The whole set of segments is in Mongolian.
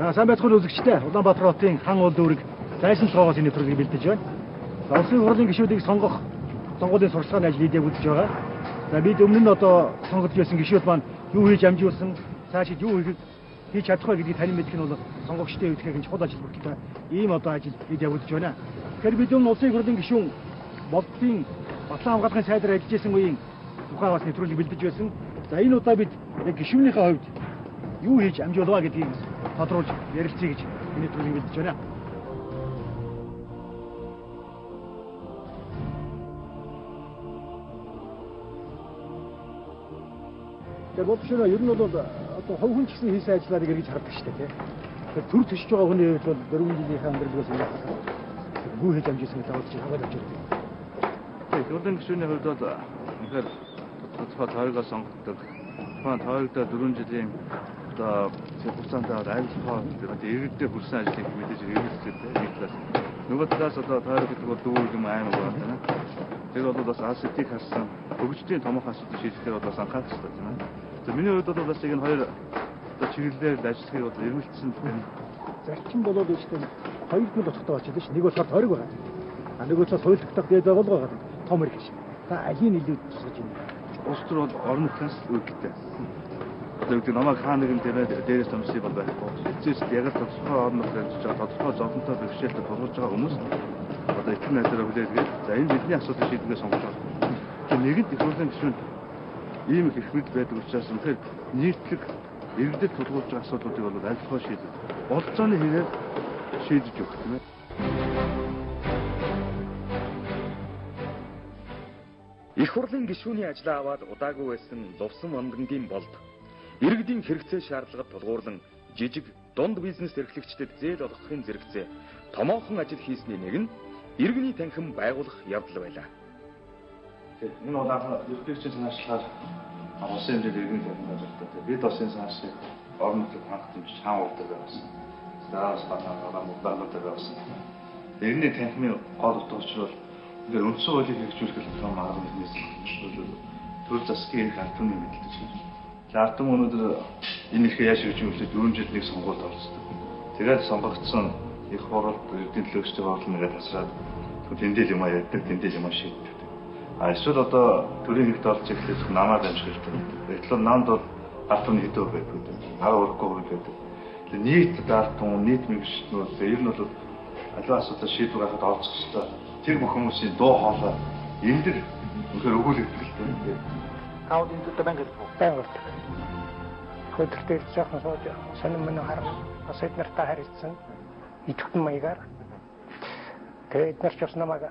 Сайн байцгаана үзэгчдээ. Улаанбаатар хотын хан уул дүүрэг зайсан цоогоос энэ нэвтрүүлгийг бэлдэж байна. Улсын хурлын гишүүдийг сонгуулийн сурчлагын ажил хийдэг үзэж байгаа. За бид өмнө нь одоо сонгогдож байсан гишүүд маань юу хийж амжуулсан, цаашид юу хийж чадах вэ гэдгийг тань мэдэх нь бол сонгогчдын үүдхийн чухал ажил бүртээ ийм одоо ажил хийж явагдаж байна. Тэгэхээр бид өмнө улсын хурлын гишүүн болтын батлан хамгаалахын сайдаар ажиллаж исэн үеийн тухай бас нэвтрүүлэг бэлдэж байсан. За энэ удаа бид яг гишүүнийхээ хувьд юу хийж амжуулваа гэдгийг тодруулж ярилцъя гэж энэ нэвтрүүлгийг бэлдэж байна. Тэгээд бодчихно ер нь бол одоо хувь хүн ч гэсэн хийсэн ажлаарыг эргэж хардаг шүү дээ. Тэгэхээр төр төшиж байгаа хүний хувьд бол 4 жилийнхээ амьдралаас юу хийж амжуулсан гэдэг бодож хамгаалж авч байна. Тэгээд урдын гишүүний хувьд бол үнэхээр тодорхой тойрогоо сонгодог. Тойрогдоо 4 жилийн одоо хугацаанд айлтгоо иргэдэд хүрсэн ажлыг мэдээж хэрэгжүүлдэг нэг талаас. Нөгөө талаас одоо тойрог гэдэг бол дүүр юм аймаг байна. Тэр бол бас АСТ-ийг харсан хөгжлийн томоохон асуудал шийдэхээр бас анхаарах хэрэгтэй тийм ээ. За миний хувьд бол бас энэ хоёр одоо чиглэлээр ажиллахыг бол эргэлцсэн байна. Зарчим болоод байна шүү дээ. Хоёр зүйл оцогтой болчихлоо шүү. Нэг бол тойрог байгаа. А нэг бол соёлтгох дээд байгуулга байгаа. Том хэрэг шиг. За алийг илүү тусгаж байна. Улс төр бол орон нутгаас үүдэлтэй. Одоо үгүй намайг хаа нэгэн дээрээс томсыг бол байхгүй. Эцэст яг л тодорхой орон нутгаар ажиллаж байгаа тодорхой зовлонтой бэрхшээлтэй тулгуур байгаа хүмүүс одоо их найдвараа хүлээгээд за энэ бидний асуудал шийдвэрээ сонгож байгаа. Тэгэхээр нэгэнт их хурлын гишүүнд ийм их мэд байдаг учраас үнэхээр нийтлэг иргэдэд тулгуурлаж байгаа асуудлуудыг бол альфаа шийдэж болцооны хэрээр шийдэж өгөх тийм ээ. Их хурлын гишүүний ажлаа аваад удаагүй байсан Лувсан Мандангийн болд иргэдийн хэрэгцээ шаардлагад тулгуурлан жижиг дунд бизнес эрхлэгчдэд зээл олгохын зэрэгцээ томоохон ажил хийсний нэг нь иргэний танхим байгуулах явдал байлаа. Энэ улаан ерөнхийлөгчийн санаачлаар улсын хэмжээнд иргэний танхим байгуулалтад бид бас энэ санаачлалыг орон нутгийн хангах хэмжиж хаан урдаг байсан. Заавал баталгаа модалтай байсан. Иргэний танхимын гол утга учир бол ингээд үндсэн хуулийг хэрэгжүүлэх том арга нийслэл төр засгийн эрх аль түмний мэдэлж байна. Ард түмэн өнөөдөр энэ эрхээ яаж хэрэгжүүлэхэд 4 жил нэг сонгуульд оролцдог. Тэгээд сонгогдсон их хурал эрдэнэ төлөөлөгчдийн хооронд нэгэ тасраад тэндэл юм ярьдаг, тэндэл юм шийддэг. Эсвэл одоо төрийн нэгт орж ирэхлээр намаад амжих хэрэгтэй. Гэтэл намд бол ард түмний хэдөө байдаг. Арга урахгүй байдаг. Тэгээд нийт ард түмэн нийт мэргэжчнүүд ер нь бол аливаа асуудал шийдвэр гаргахад оролцох хэрэгтэй. Тэр бүх хүмүүсийн дуу хоолой энэ дэр үнэхээр өгүүлэгдэх хэрэгтэй. Хаад энэ дээр банк хөдөлтөд жоохон сууж сонин мөн харах бас эднэртэй харилцсан идэвхтэн маягаар тэгээд эднэр ч бас намайг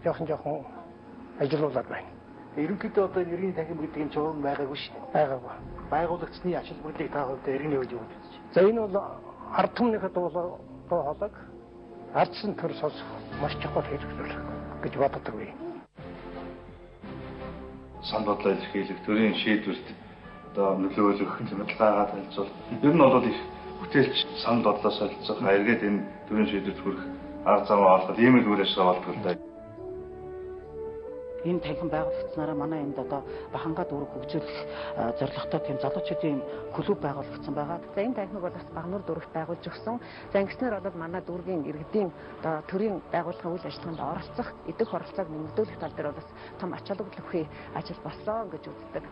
жоохон ажилуулад байна. Ерөнхийдөө одоо иргэний танхим гэдэг нь чухал байгаагүй шүү дээ. Байгаагүй. Байгуулагчны ажил бүлийг та хувьд иргэний үед юу гэж. За энэ бол ард түмнийхээ дуу хоолойг ардсан төр сонсох маш чухал хэрэгжүүлэх гэж боддог бай. Сан бодлоо илэрхийлэх, төрийн шийдвэрт одоо нөлөөлөх, зэмлэлгаагаа танилцуул. Ер нь бол их бүтээлч сан бодлоо солилцох, эргээд энэ төрийн шийдвэрт хүрэх арга замаа олоход ийм л үйл ажиллагаа болдог л да. Энэ танхим байгуулагдсанараа манай энд одоо Баханга дүүрэг хөгжүүлэх зорилготой тийм залуучуудын клуб байгуулагдсан байгаа. За энэ танхимыг бол бас Багнуур дүүрэгт байгуулж өгсөн. За ингэснээр бол манай дүүргийн иргэдийн одоо төрийн байгууллагын үйл ажиллагаанд оролцох, идэх оролцоог нэмэгдүүлэх тал дээр бас том ач холбогдол өгөх ажил болсон гэж үздэг.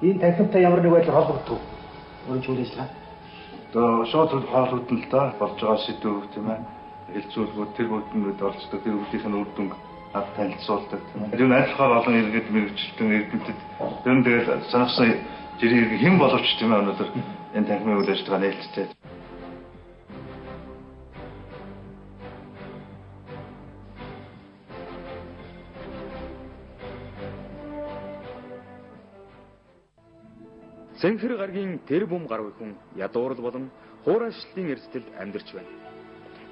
Энэ танхимтай ямар нэг байдлаар холбогдов? Өөрөөр үйл ажиллагаа. Одоо шууд хоолууд нь л да болж байгаа сэдвүүд тийм ээ. Хэлцүүлгүүд тэр бүтэнд оролцдог, тэр бүтэхийн үр дүнг танилцуулдаг тийм ээ. Тэр нь айлхаар олон иргэд мэрэгчлэн иргэдэд ер нь тэгэл санагсан жирийн иргэн хэн боловч тийм ээ өнөөдөр энэ танхимын үйл ажиллагаа нээлттэй. Сэнхэр гаргийн тэр бум гаруй хүн ядуурл болон хуурайшлтын эрсдэлд амьдарч байна.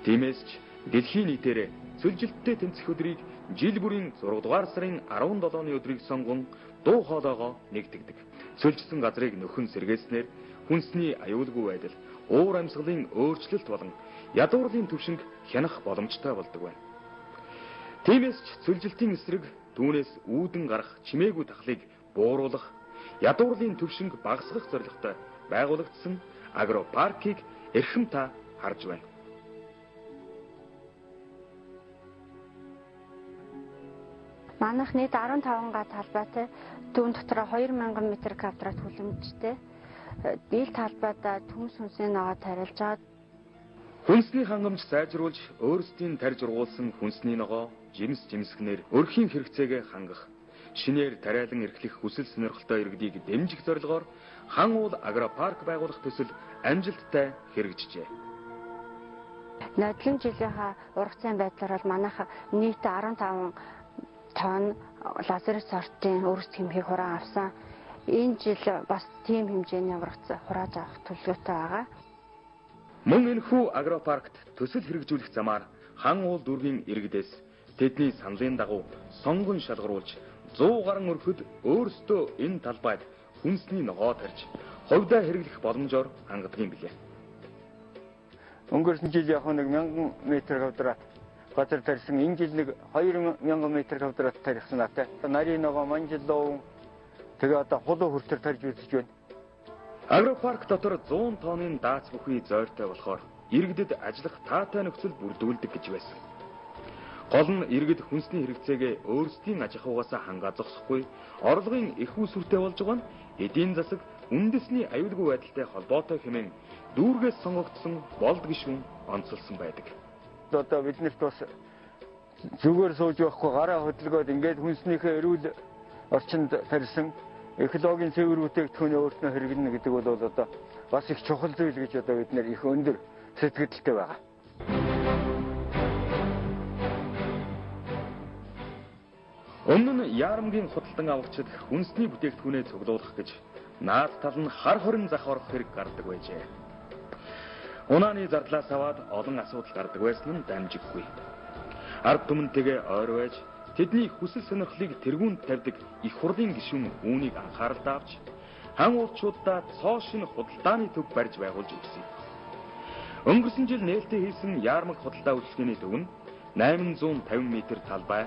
Тиймээс ч дэлхийн нийтээр сүлжилттэй тэмцэх өдрийг жил бүрийн 6 дугаар сарын 17-ны өдрийг сонгон дуу хоолойгоо нэгтгэдэг. Сүлжсэн газрыг нөхөн сэргээснээр хүнсний аюулгүй байдал, уур амьсгалын өөрчлөлт болон ядуурлын төвшинг хянах боломжтой болдог байна. Тиймээс ч сүлжилтийн эсрэг түүнээс үүдэн гарах чимээгүй тахлыг бууруулах, ядуурлын төвшинг багасгах зорилготой байгуулагдсан агропаркийг эрхэм та харж байна. Манайх нийт 15 га талбайтай түүн дотор 2000 м2 хүлэмжтэй дийл талбайдаа төмс хүнсний ногоо тариалж байгаа. Хүнсний хангамж сайжруулж өөрсдийн тарьж ургуулсан хүнсний ногоо жимс жимсгнэр өрхийн хэрэгцээгээ хангах, шинээр тариалан эрхлэх хүсэл сонирхолтой иргэдийг дэмжих зорилгоор хан уул агропарк байгуулах төсөл амжилттай хэрэгжижээ. Нодлон жилийнхаа ургацын байдлаар бол манайх нийт 15 тонн лазер сортын өрс хэмхийг хураан авсан. Энэ жил бас тийм хэмжээний ургац хурааж авах төлөвлөгөөтэй байгаа. Мөн энэхүү агропаркт төсөл хэрэгжүүлэх замаар хан уул дүүргийн иргэдээс тэдний саналын дагуу сонгон шалгаруулж 100 гаруй өрхөд өөрсдөө энэ талбайд хүнсний ногоо тарьж хувьдаа хэрэглэх боломжоор хангадаг юм билээ. Өнгөрсөн жил яг 1000 м2 газар тарьсан, энэ жил нэг 2000 м2 тарьсан натай. Нарийн ногоо манжилуу тэгээ одоо хулуу хүртэр тарьж үзэж байна. Агропарк дотор 100 тонны дац бүхий зойртой болохоор иргэдэд ажиллах таатай нөхцөл бүрдүүлдэг гэж байсан. Гол нь иргэд хүнсний хэрэгцээгээ өөрсдийн аж ахуйгаас хангаа зогсохгүй, орлогын их үүсвэртэй болж байгаа нь эдийн засаг үндэсний аюулгүй байдалтай холбоотой хэмээн дүүргээс сонгогдсон болд гишүүн онцолсон байдаг. Одоо биднэрт бас зүгээр сууж байхгүй гараа хөдөлгөөд ингээд хүнснийхээ эрүүл орчинд тарьсан экологийн цэвэр бүтээгдэхүүний өөртөө хэрэглэнэ гэдэг бол одоо бас их чухал зүйл гэж одоо бид нэр их өндөр сэтгэлдтэй байгаа. Өмнө нь Яарамгийн худалдан авагчид хүнсний бүтээгдэхүүнээ цуглуулах гэж наад тал нь хар хорин зах орох хэрэг гардаг байжээ. Унааны зардлаас аваад олон асуудал гардаг байсан нь дамжиггүй. Ард түмэнтэйгээ ойр байж тэдний хүсэл сонирхлыг тэргүүнд тавьдаг их хурлын гишүүн үүнийг анхааралд авч хан уулчуудаа цоо шинэ худалдааны төв барьж байгуулж өгсөн. Өнгөрсөн жил нээлттэй хийсэн Яармаг худалдаа үйлчлэгээний төв нь 850 м талбай,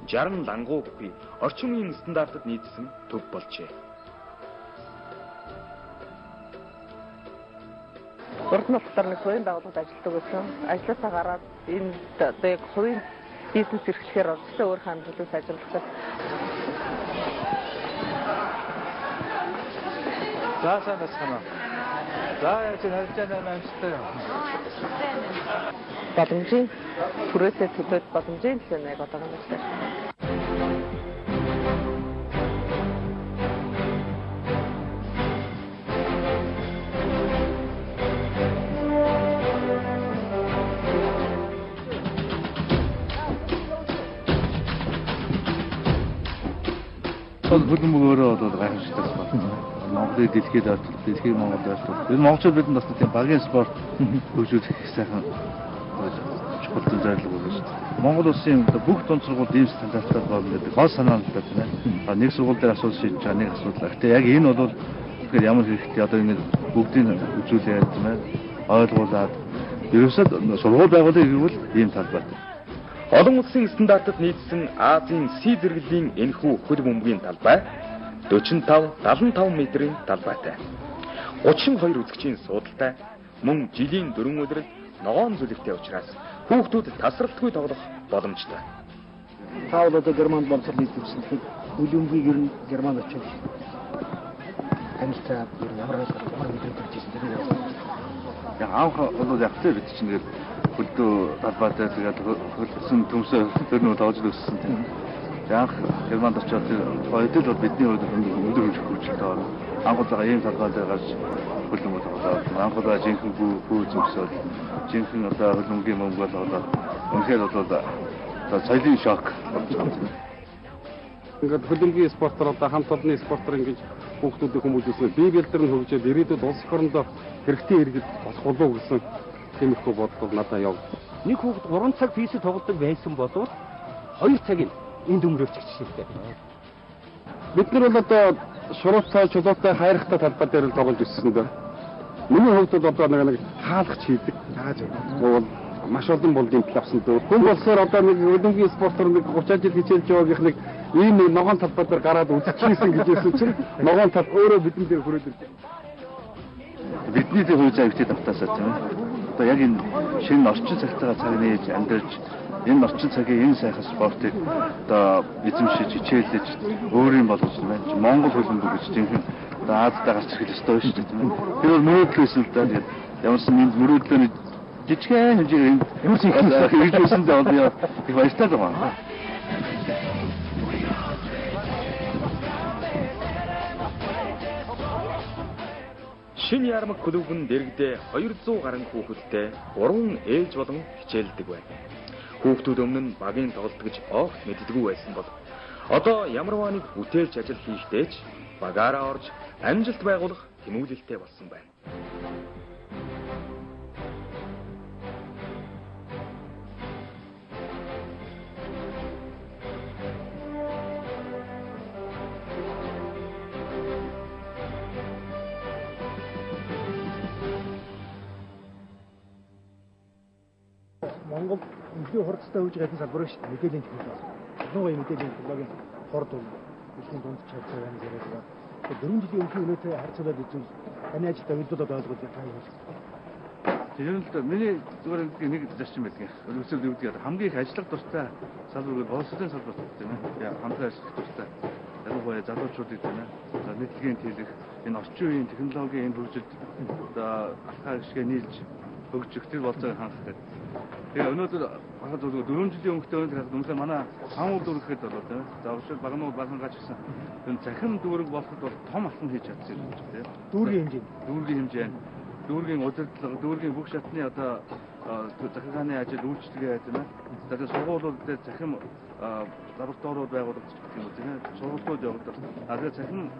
60 лангуу бүхий орчин үеийн стандартад нийцсэн төв болжээ. Урд нь болохоор нэг хувийн байгууллагад ажилладаг байсан. Ажлаасаа гараад энэ одоо яг хувийн бизнес эрхлэхээр орчтой өөр хандлагыг сайжруулах. За сайн байна. За яаж харьцаанаа амжилттай явах. Боломжийн түрээсээ төлөөд боломжийн төлөө яг одоо гэнэ. Хөлбөмбөг өөрөө бол гайхамшигтай байна. Монголын дэлхийд Монголд ойлтол. Энэ монголчууд бидэнд бас тийм багийн спорт хөгжүүлэх сайхан чухал зорилго байна шүү дээ. Монгол улсын бүх дунд сургууль ийм стандартаар болно гэдэг гол санаа л байна. Нэг сургууль дээр асуудал шийдэж байгаа, нэг асуудал. Гэхдээ яг энэ бол тэгэхээр ямар хэрэгтэй одоо ингэ бүгдийг үзүүлээ юм байна. Ойлгуулад ерөөсөд сургууль байгуулах гэвэл ийм талбай. Олон улсын стандартад нийцсэн Азийн Си зэрэглэлийн энэхүү хөл бөмбөгийн талбай 45-75 м-ийн талбайтай. 32 үзэгчийн суудалтай, мөн жилийн 4 өдөр ногоон зүлэгтэй учраас хүүхдүүд тасралтгүй тоглох боломжтой. Та бол одоо Германд болцол нийцүүлсэн. Хөл бөмбөгийг ер нь Германд очиж танилцаад ямар мэдрэмж төрж ирсэн юм бэ? Яг анх бол яг тэр бид чинь хөлдөө талбайтай тэгээд хөлсөн төмсөө төрнөө тоож өссөн тийм. Яг Германд очоод хоёул бол бидний хувьд өндөр хөгжилтэй орно. Анхудаа ийм талбай дээр гарч хөлбөмбөг тоглоод анхудаа жинхэнэ хүү зүгсөөл жинхэнэ одоо хөлбөмбөгийн мөнгө болоод үнэхээр бол соёлын шок болж байгаа. Ингээд хөлбөмбөгийн спортоор одоо хамт олонны спортоор ингэж хүүхдүүдийг хүмүүжүүлсэн. Бие бэлдэр нь хөгжөөд ирээдүйд улс их орондоо хэрэгтэй иргэд болох болов гэсэн тиймэрхүү бодлого надад яв. Нэг хүүхэд 3 цаг физик тоглодог байсан болов 2 цагийг энд өнгөрөөчих жишээтэй. Бид нар бол одоо шуруутай, чулуутай, хайрхтай талбай дээр л тоглож өссөн дээ. Миний хувьд бол одоо нэг хаалгач хийдэг. Бол маш олон болдын авсан дээ. Хүн болсоор одоо нэг хөлбөмбөгийн спортоор нэг 30 жил хичээлж байгааг нэг ийм нэг ногоон талбай дээр гараад үзчихсэн гэж хэлсэн чинь ногоон тал өөрөө бидний дээр хүрээд ирсэн. Бидний тэр хувь заяагчид автаасаа тийм. одоо яг энэ шинэ орчин цагтаа цаг нээж амьдарч энэ орчин цагийн энэ сайхан спортыг одоо эзэмшиж хичээлж өөрийн болгож байна. Монгол хөлбөмбөг гэж жинхэнэ одоо Азиад гарч ирэх ёстой шүү дээ тийм ээ. Тэр бол мөрөөдлөөс л да тэгээд ямарсан энэ мөрөөдлөөний жижигхэн хэмжээгээр ямарсан хэрэгжүүлсэндээ бол их баяртай байна. Шинэ ярмаг клубын дэргэдээ 200 гаруй хүүхэдтэй 3 ээж болон хичээлдэг байна. Хүүхдүүд өмнө нь багийн тоглолт гэж огт мэддэггүй байсан бол одоо ямарваа нэг бүтээлч ажил хийхдээ ч багаараа орж амжилт байгуулах тэмүүлэлтэй болсон байна. Монгол өнөөдөр хурцтай хөгжиж байгаа салбар шүү дээ. Мэдээллийн технологи. Одоогийн мэдээллийн технологийн хорд бол дэлхийн дунд чадвар байна гэж байна. Тэгэхээр 4 жилийн өмнө өнөөдөр харьцуулаад үзвэл таны ажилд авилдууд ойлгож байгаа юм. Тэр нь л миний зүгээр нэг зарчим байдаг. Өсвөр дэвдэг хамгийн их ажиллах дуртай салбар бол боловсролын салбар тийм ээ. Хамтран ажиллах дуртай. Ялангуяа залуучуудыг тийм ээ. За нийтлэгийн тэлэх энэ орчин үеийн технологийн энэ хөгжилд одоо алхаа гişгэ нийлж хөгжих тэр болцоог хангах гэдэг. Тэгээ өнөөдөр багад 4 жилийн өмнөдөө үнэхээр манай хаан уул дүүрэхэд болоо тийм. За өвчл багнууд багангач гэсэн энэ захин дүүрэг болоход бол том алхам хийж чадсан юм тийм. Дүүргийн хэмжээ. Дүүргийн хэмжээ. Дүүргийн удирдлага, дүүргийн бүх шатны одоо захиргааны ажил үйлчлэгээ тийм ээ. Тэгэхээр сургуулиуд дээр захин лабораториуд байгуулагдаж байгаа юм тийм ээ. Сургуулиуд явагдав. Тэгэхээр захин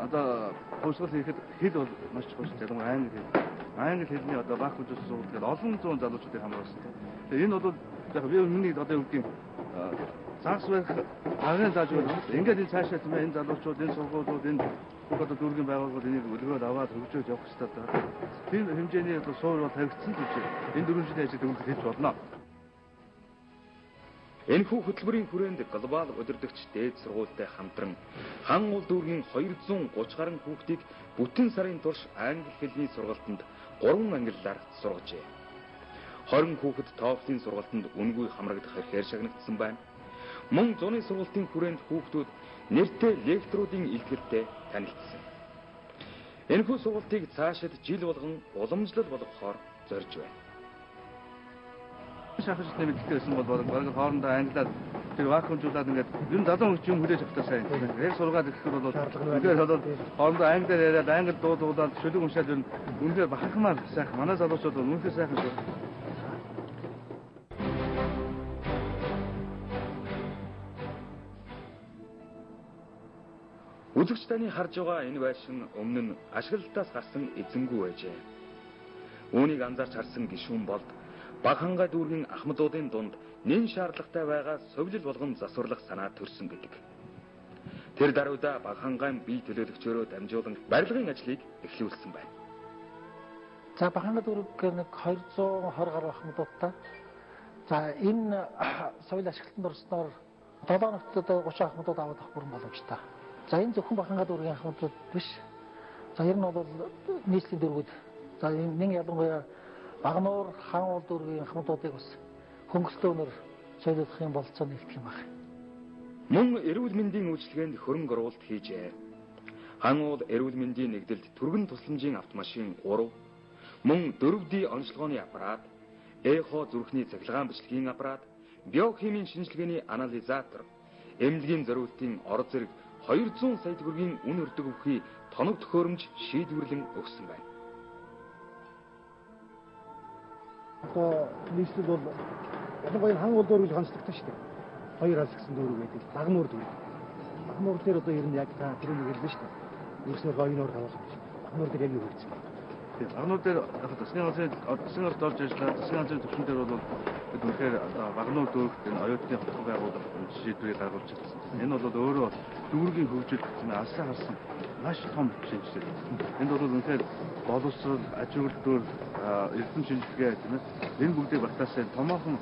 одоо хөгжил хийхэд хэл бол маш чухал шүү дээ. Англи хэл. Англи хэлний одоо баг хөгжил сургуулиуд олон зуун залуучуудыг хамруулсан. Тэгээ энэ бол яг би миний одоо юу гэдгийг загас байх агын заажгүй ингээд энэ цаашаа тийм ээ энэ залуучууд энэ сургуулиуд энэ бүх одоо дүүргийн байгууллагууд энийг өлгөөд аваад хөгжөөж явах хэрэгтэй байна. Тэр хэмжээний одоо суур бол тавигдсан гэж энэ 4 жилийн ажил төгөлд хийж болно. Энэхүү хөтөлбөрийн хүрээнд глобал удирдагч дээд сургуультай хамтран хан уул дүүргийн 230 гаруй хүүхдийг бүтэн сарын турш англи хэлний сургалтанд 3 ангиллаар сургажээ. 20 хүүхэд TOEFL-ийн сургалтанд үнгүй хамрагдах хэрээр шагнагдсан байна. Мөн зуны сургалтын хүрээнд хүүхдүүд нэртэй лекторуудын илтгэлтэй танилцсан. Энэхүү сургалтыг цаашид жил болгон уламжлал болгохоор зорж байна. Шахажтны мэдээлэл байсан бол баг хоорондоо англиар тэр вакуумжуулаад ингээд ер нь 70% юм хүлээж авах сайн. Яг сургаад ирэхэд бол ингээд хоорондоо англиар яриад англи дуудуулаад шүлэг уншаад ер нь үнэхээр бахархмаар сайхан. Манай залуучууд үнэхээр сайхан шүү. Үзэгч таны харж байгаа энэ байшин өмнө нь ашиглалтаас гарсан эзэнгүй байжээ. Үүнийг анзаарч харсан гишүүн болд Багханга дүүргийн ахмадуудын дунд нэн шаардлагатай байгаа совлил болгон засварлах санаа төрсөн гэдэг. Тэр даруйда Багхангаан бие төлөөлөгчөөрөө дамжуулан барилгын ажлыг эхлүүлсэн байна. За Багханга дүүрэг нэг 220 гаруй ахмадуудтай. За энэ соёл ашиглалтанд орсноор 7 ногтод 30 ахмадууд аваад авах бүрэн боломжтой. За энэ зөвхөн Багханга дүүргийн ахмадууд биш. За ер нь бол нийслэлийн дүүргүүд. За нэг ялангуяа Багнуур хаан уул дүүргийн ахмадуудыг бас хөнгөлтөөнөр соёлуулах юм болцоо нэгтгэх юм байна. Мөн эрүүл мэндийн үйлчилгээнд хөрөнгө оруулалт хийжээ. Хаан уул эрүүл мэндийн нэгдэлд түргэн тусламжийн автомашин 3, мөн 4D онцлогооны аппарат, эхо зүрхний цахилгаан бичлэгийн аппарат, биохимийн шинжилгээний анализатор, эмнэлгийн зориултын ор зэрэг 200 сая төгрөгийн үн өрдөг өвхий тоног төхөөрөмж шийдвэрлэн өгсөн байна. Одоо нийслэл бол ялангуяа хан уул дүүрэг ханцлагтай шүү дээ. Хоёр алс гэсэн дүүрэг байдаг. Багнуур дүүрэг. Багнуур дээр одоо ер нь яг та тэр нэг хэлсэн шүү дээ. Ерөөсөө гоёноор хаваах юм шиг. Багнуур дээр яг юу хийсэн бэ? Тийм. Багнуур дээр яг засгийн газрын орж ажиллаад засгийн газрын төвшин дээр бол үнэхээр Багнуур дүүрэгт энэ оюутны хотгоо байгуулах шийдвэрийг гаргуулж чадсан. Энэ бол өөрөө дүүргийн хөгжил алсаа харсан маш том шинжилгээ. Энд бол үнэхээр боловсрол, аж үйлдвэр, эрдэм шинжилгээ тийм ээ. Энэ бүгдийг багтаасаа томоохон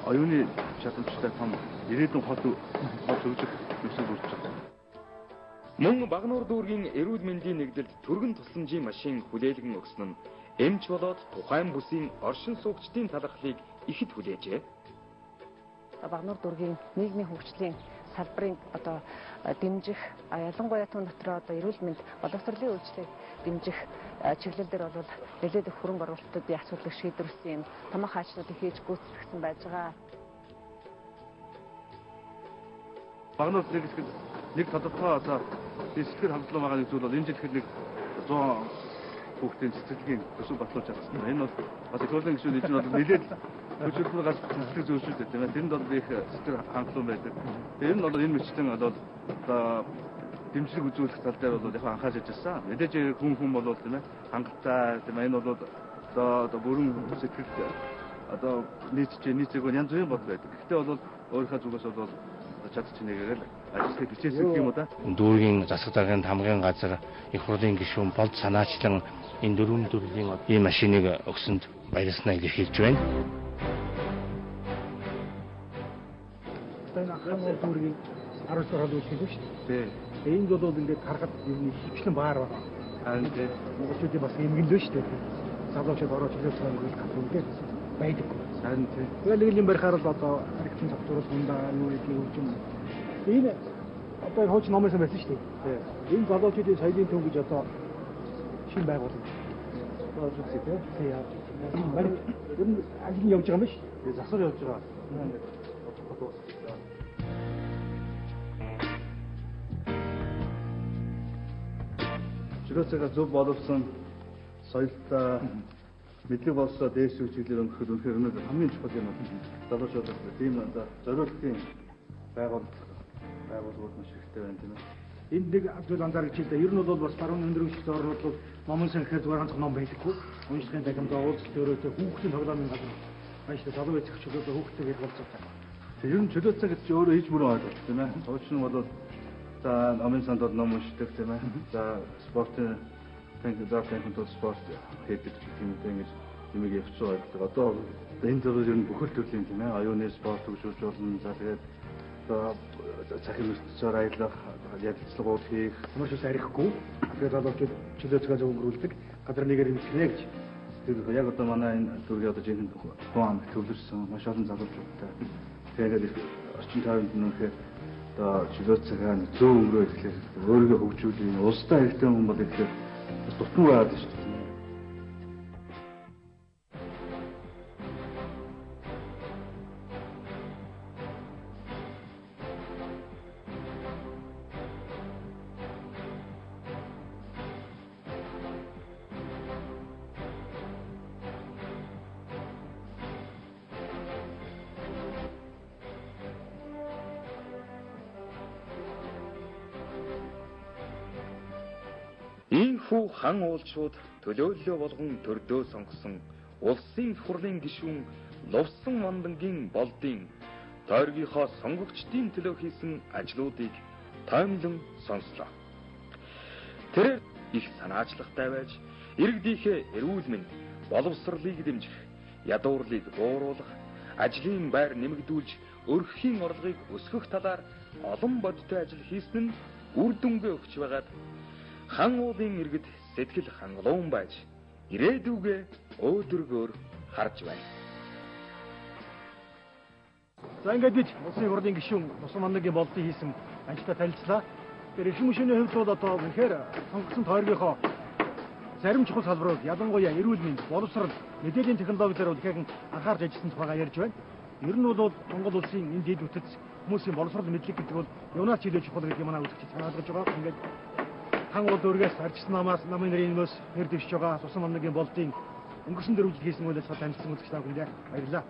оюуны чадамжтай том ирээдүйн хот хөгжих ёсол үүсэж байна. Мөн Багнуур дүүргийн эрүүл мэндийн нэгдэлд түргэн тусламжийн машин хүлээлгэн өгсөн нь Эмч болоод тухайн бүсийн оршин суугчдын талархлыг ихэд хүлээжээ. Багнуур дүүргийн нийгмийн хөгжлийн салбарын одоо дэмжих ялангуяа түн дотроо одоо эрүүл мэнд боловсролын үйлчлэгийг дэмжих чиглэл дээр бол нэлээд их хөрөнгө оруулалтуудын асуудлыг шийдвэрлсэн юм. Томоохон хаачнуудыг хийж гүйцэтгэсэн байж байгаа. Багнуур нэг тодорхой одоо сэтгэл хангалуун байгаа нэг зүйл бол энэ жил нэг 100 хүүхдийн цэцэрлэгийн төсөв батлуулж чадсан. Энэ бол одоо төрлийн гишүүд энэ бол нэлээд хөшөлбөр гал цэцэрлэг зөвшөөрсөн тийм ээ. Тэрэнд бол их сэтгэл хангалуун байдаг. Тэр нь бол энэ мэтчтэн одоо дэмжлэг үзүүлэх тал дээр бол яг анхаарч ирсэн. Мэдээж хүн бол тийм ээ хангалттай тийм ээ. Энэ бол одоо бүрэн сэтгэл одоо нийцэг янз бүрийн бод байдаг. Гэхдээ бол өөрийнхөө зүгээс бол чадчих нэгээр л ажиллах хичээсэн юм уу да. Дүүргийн засаг даргын хамгийн газар их хурлын гишүүн болд санаачлан энэ дөрвөн төрлийн ийм машиныг өгсөнд баярлалаа гэж хэлж байна. Энэ хамаа дүүргийн 10 сар хол үлдэх шүү дээ. Энд бол ингээд харахад юм хөвчлэн баар байна. Харин тийм монголчуудын бас эмгэнлөө шүү дээ. Залуучууд ороод чөлөөт цааныг хатвал байдаг. харин тийм. Тэгэл нэг барихаар л одоо харигдсан цогцоороос хундаа юу гэдгийг хөгжим. Энэ одоо хууч номоос байсан шүү дээ. Энэ залуучуудын соёлын төв гэж одоо шин байгууламж. Одоо зүгсээ тийм яа. Ер нь ажил явж байгаа юм биш. Засвар явж байгаа. Чөлөөцөөгөө зөв боловсон соёлтой мэдлэг болсоо дээш үечлэлээр өнгөрөхөд үнэхээр өнөөдөр хамгийн чухал юм байна. Залуучууд тийм зориултын байгууллагууд маш хэрэгтэй байна тийм ээ. Энд нэг зүйл анзаарч хэлдэг. Ер нь бол бас баруун өндөр хөгжлийн орнууд бол номон санхэр зүгээр ганцхан ном байдаггүй. Уншихын дахимдаа уулзалт өрөөтэй хүүхдийн тоглоомын газар маш их залуу эцэг чөлөөтэй хүүхдтэй гэж болж байгаа. Тэг ер нь чөлөөцөө гэж өөрөө хийж мөрөө ойлголт тийм ээ. Суучин бол за номын санд бол ном уншдаг тийм ээ. За спортын тэнцвэртэй спорт хийдэг юм ингэж нэмийг явцсан байдаг. Одоо энэ төрөл ер нь бүхэл төрлийн тийм ээ. Оюуны спорт хөгжүүлж болно. За тэгээд цахим ертөнцөөр аялах, ярилцлагууд хийх маш их арихгүй. Тэгээд залуучууд чөлөөцгөө зөв өнгөрүүлдэг. Газар нэгээр эмчилнэ гэж. Тэр яг одоо манай энэ төргийн одоо жинхэнэ хуан төвлөрсөн маш олон залуучуудтай. Тэгээд орчин тойронд нөхөр одоо чөлөөцгөө зөв өнгөрөө гэхлээр өөрийгөө хөгжүүлэх, улстай хэрэгтэй хүн бол гэхлээр дутмаг байгаад шүү дээ. Ийхүү хан уулчууд төлөөллөө болгон төрдөө сонгосон улсын их хурлын гишүүн Лувсан Мандангийн болдын тойргийнхоо сонгогчдын төлөө хийсэн ажлуудыг тоомлон сонслоо. Тэрээр их санаачлагтай байж иргэдийнхээ эрүүл мэнд боловсролыг дэмжих, ядуурлыг бууруулах, ажлын байр нэмэгдүүлж өргөхийн орлогыг өсгөх талаар олон бодиттой ажил хийсэн нь үр дүнгээ өгч байгаад хан уулын иргэд сэтгэл хангалуун байж ирээдүгээ өөдрөгөөр харж байна. За ингээд улсын хурлын гишүүн Лувсан Мандангийн болдын хийсэн ажилдаа танилцлаа. Тэр эрхэм гишүүний хувьд бол одоо үнэхээр сонгогдсон тойргийнхоо зарим чухал салбарууд ялангуяа эрүүл мэнд, боловсрол, мэдээллийн технологиор дахин анхаарч ажилласан тухайга ярьж байна. Ер нь бол Монгол улсын энэ дэд үтэц хүмүүсийн боловсрол мэдлэг гэдэг бол юунаас чөлөөж чухал гэдгийг манай үзэгчид санаалгаж байгаа. Ингээд хан уул дүүргээс арчсан намаас намын нэрийнөөс нэр дэвшиж байгаа Лувсан Мандангийн болдын өнгөрсөн 4 жил хийсэн үйлс танилцсан үзэгчдээ баярлалаа.